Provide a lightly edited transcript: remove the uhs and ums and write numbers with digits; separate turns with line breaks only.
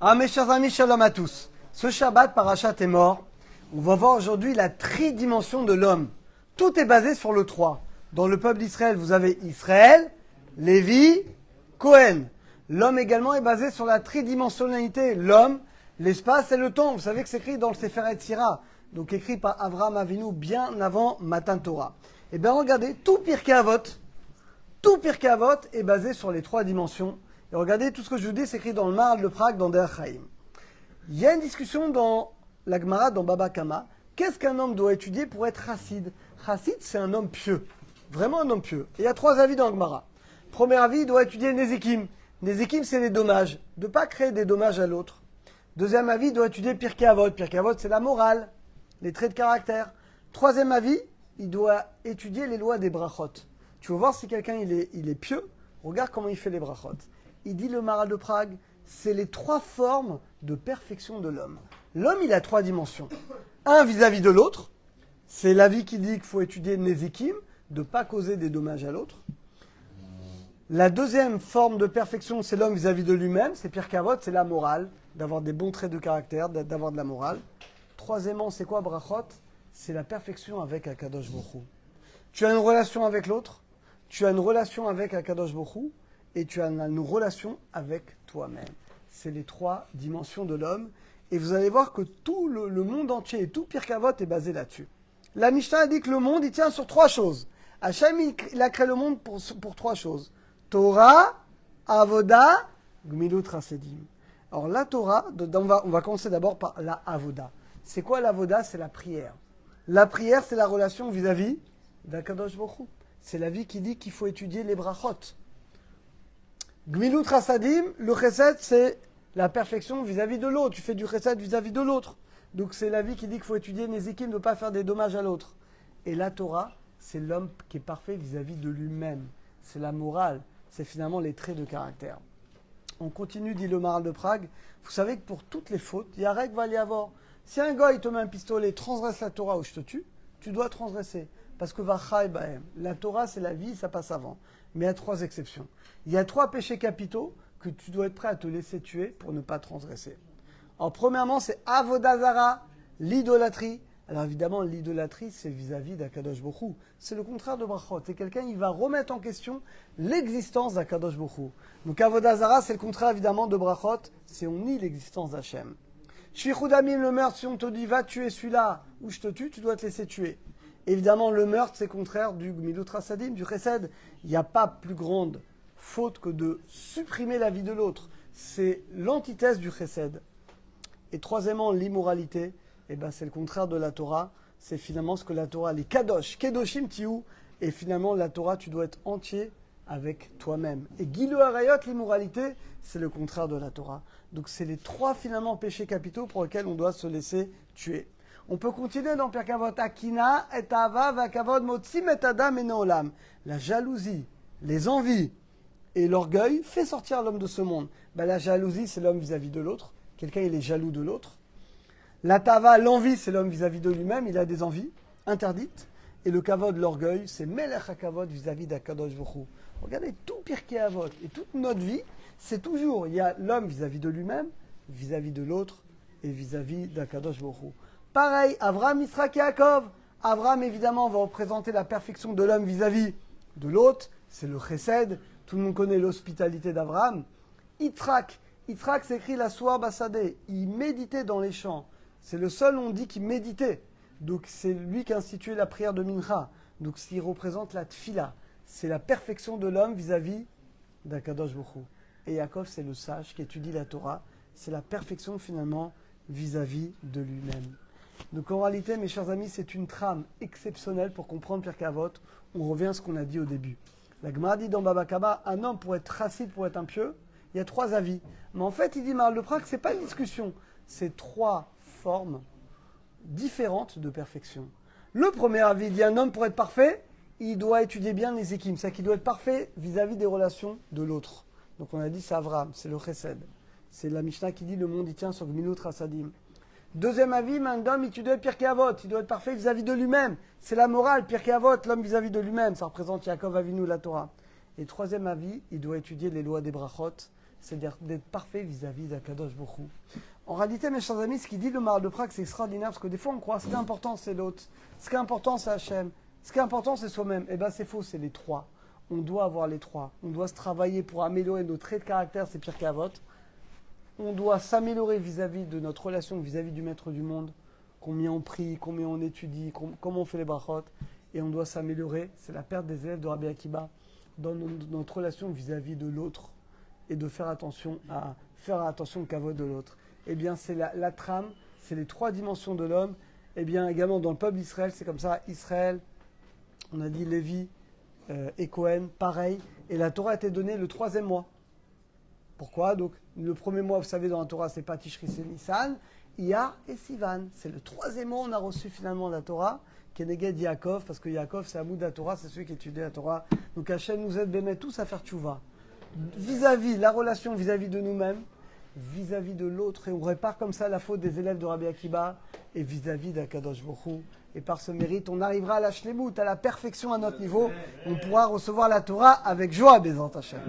Ah mes chers amis, shalom à tous. Ce Shabbat, Parashat est mort. On va voir aujourd'hui la tridimension de l'homme. Tout est basé sur le 3. Dans le peuple d'Israël, vous avez Israël, Lévi, Cohen. L'homme également est basé sur la tridimensionnalité. L'homme, l'espace et le temps. Vous savez que c'est écrit dans le Sefer Yetzira, donc écrit par Avraham Avinu bien avant Matan Torah. Eh bien regardez, tout Pirkei Avot est basé sur les 3 dimensions. Et regardez, tout ce que je vous dis, c'est écrit dans le Maharal de Prague, dans Der Chaim. Il y a une discussion dans la Gemara, dans Baba Kama. Qu'est-ce qu'un homme doit étudier pour être chassid? Chassid, c'est un homme pieux. Vraiment un homme pieux. Et il y a 3 avis dans la Gemara. Premier avis, il doit étudier Nezikim. Nezikim, c'est les dommages. De ne pas créer des dommages à l'autre. Deuxième avis, il doit étudier Pirkei Avot. Pirkei Avot, c'est la morale, les traits de caractère. Troisième avis, il doit étudier les lois des brachot. Tu veux voir si quelqu'un il est pieux? Regarde comment il fait les brachot. Il dit le Maharal de Prague, c'est les 3 formes de perfection de l'homme. L'homme, il a 3 dimensions. Un vis-à-vis de l'autre, c'est l'avis qui dit qu'il faut étudier Nezikim, de ne pas causer des dommages à l'autre. La deuxième forme de perfection, c'est l'homme vis-à-vis de lui-même, c'est Pirkei Avot, c'est la morale, d'avoir des bons traits de caractère, d'avoir de la morale. Troisièmement, c'est quoi brachot? C'est la perfection avec Akadosh Baruch Hu. Tu as une relation avec l'autre, tu as une relation avec Akadosh Baruch Hu, et tu as une relation avec toi-même. C'est les 3 dimensions de l'homme. Et vous allez voir que tout le monde entier et tout Pirkei Avot est basé là-dessus. La Mishnah a dit que le monde, il tient sur 3 choses. Hachem, il a créé le monde pour 3 choses. Torah, Avoda, Gmilut Chasedim. Alors la Torah, on va commencer d'abord par la Avoda. C'est quoi l'Avoda? C'est la prière. La prière, c'est la relation vis-à-vis d'Akadosh Baruch Hu. C'est la vie qui dit qu'il faut étudier les brachot. Gmilut Chasadim, le chesed, c'est la perfection vis-à-vis de l'autre. Tu fais du chesed vis-à-vis de l'autre. Donc c'est la vie qui dit qu'il faut étudier Nezikim, ne pas faire des dommages à l'autre. Et la Torah, c'est l'homme qui est parfait vis-à-vis de lui-même. C'est la morale, c'est finalement les traits de caractère. On continue, dit le Maharal de Prague. Vous savez que pour toutes les fautes, il y a règle va y avoir. Si un gars il te met un pistolet, transgresse la Torah ou je te tue, tu dois transgresser. Parce que vachai bahem. La Torah, c'est la vie, ça passe avant. Mais il y a 3 exceptions. Il y a 3 péchés capitaux que tu dois être prêt à te laisser tuer pour ne pas transgresser. Alors, premièrement, c'est Avodah Zara, l'idolâtrie. Alors, évidemment, l'idolâtrie, c'est vis-à-vis d'Akadosh Baruch Hu. C'est le contraire de brachot. C'est quelqu'un, il va remettre en question l'existence d'Akadosh Baruch Hu. Donc, Avodah Zara, c'est le contraire, évidemment, de brachot. C'est on nie l'existence d'Hachem. Shvichut damim, le meurtre, si on te dit, va tuer celui-là, ou je te tue, tu dois te laisser tuer. Évidemment, le meurtre, c'est contraire du Gmilut Chasadim, du chesed. Il n'y a pas plus grande faute que de supprimer la vie de l'autre. C'est l'antithèse du chesed. Et troisièmement, l'immoralité, c'est le contraire de la Torah. C'est finalement ce que la Torah, les kadosh, kedoshim tiou. Et finalement, la Torah, tu dois être entier avec toi-même. Et Gilui Arayot, l'immoralité, c'est le contraire de la Torah. Donc c'est les 3 finalement péchés capitaux pour lesquels on doit se laisser tuer. On peut continuer dans Pirkei Avot. Akina et ava vakavod motzim et adam et neolam. La jalousie, les envies et l'orgueil fait sortir l'homme de ce monde. La jalousie, c'est l'homme vis-à-vis de l'autre. Quelqu'un, il est jaloux de l'autre. La tava, l'envie, c'est l'homme vis-à-vis de lui-même. Il a des envies interdites. Et le kavod, l'orgueil, c'est melech hakavod vis-à-vis d'Akadosh Baruch Hu. Regardez, tout Pirkei Avot et toute notre vie, c'est toujours, il y a l'homme vis-à-vis de lui-même, vis-à-vis de l'autre et vis-à-vis d'Akadosh Baruch Hu. Pareil, Avraham, Yitzhak et Yaakov. Avraham, évidemment, va représenter la perfection de l'homme vis-à-vis de l'autre. C'est le chesed. Tout le monde connaît l'hospitalité d'Avraham. Yitzhak, c'est écrit la soir basadé. Il méditait dans les champs. C'est le seul, on dit, qui méditait. Donc, c'est lui qui a institué la prière de Mincha. Donc, ce qui représente la tfila. C'est la perfection de l'homme vis-à-vis d'Akadosh Baruch Hu. Et Yaakov, c'est le sage qui étudie la Torah. C'est la perfection, finalement, vis-à-vis de lui-même. Donc en réalité, mes chers amis, c'est une trame exceptionnelle pour comprendre Pirkei Avot. On revient à ce qu'on a dit au début. La Gemara dit dans Baba Kama, un homme pour être chassid, pour être un pieux, il y a 3 avis. Mais en fait, il dit Maharal de Prague, ce n'est pas une discussion. C'est 3 formes différentes de perfection. Le premier avis, il dit un homme pour être parfait, il doit étudier bien les équipes. C'est-à-dire qu'il doit être parfait vis-à-vis des relations de l'autre. Donc on a dit c'est Avraham, c'est le chesed. C'est la Mishnah qui dit le monde il tient sur Gmilut Chasadim. Deuxième avis, un homme, il doit être Pirkei Avot, il doit être parfait vis-à-vis de lui-même. C'est la morale, Pirkei Avot, l'homme vis-à-vis de lui-même. Ça représente Yaakov Avinu, la Torah. Et troisième avis, il doit étudier les lois des brachot. c'est-à-dire d'être parfait vis-à-vis d'Akadosh Baruch Hu. En réalité, mes chers amis, ce qu'il dit le Maharal de Prague, c'est extraordinaire, parce que des fois on croit ce qui est important c'est l'autre, ce qui est important c'est Hachem, ce qui est important c'est soi-même. Eh bien c'est faux, c'est les trois. On doit avoir les trois. On doit se travailler pour améliorer nos traits de caractère, c'est pire qu'à vote. On doit s'améliorer vis-à-vis de notre relation, vis-à-vis du maître du monde, combien on prie, combien on étudie, comment on fait les brachot. Et on doit s'améliorer, c'est la perte des élèves de Rabbi Akiba, dans notre relation vis-à-vis de l'autre. Et de faire attention au kavod de l'autre. Eh bien, c'est la trame, c'est les trois dimensions de l'homme. Eh bien, également dans le peuple d'Israël, c'est comme ça. Israël, on a dit Lévi et Cohen, pareil. Et la Torah a été donnée le 3e mois. Pourquoi? Donc, le premier mois, vous savez, dans la Torah, c'est pas Tishri, c'est Nissan, Iyar et Sivan. C'est le 3e mois où on a reçu finalement la Torah, Keneged Yaakov, parce que Yaakov, c'est Amoud de la Torah, c'est celui qui étudie la Torah. Donc, Hachem nous aide, bémet tous à faire tchouva. Vis-à-vis, la relation vis-à-vis de nous-mêmes, vis-à-vis de l'autre, et on répare comme ça la faute des élèves de Rabbi Akiba, et vis-à-vis d'Akadosh Baruch Hu. Et par ce mérite, on arrivera à la shlemut, à la perfection à notre niveau. On pourra recevoir la Torah avec joie, Bézant Hachem.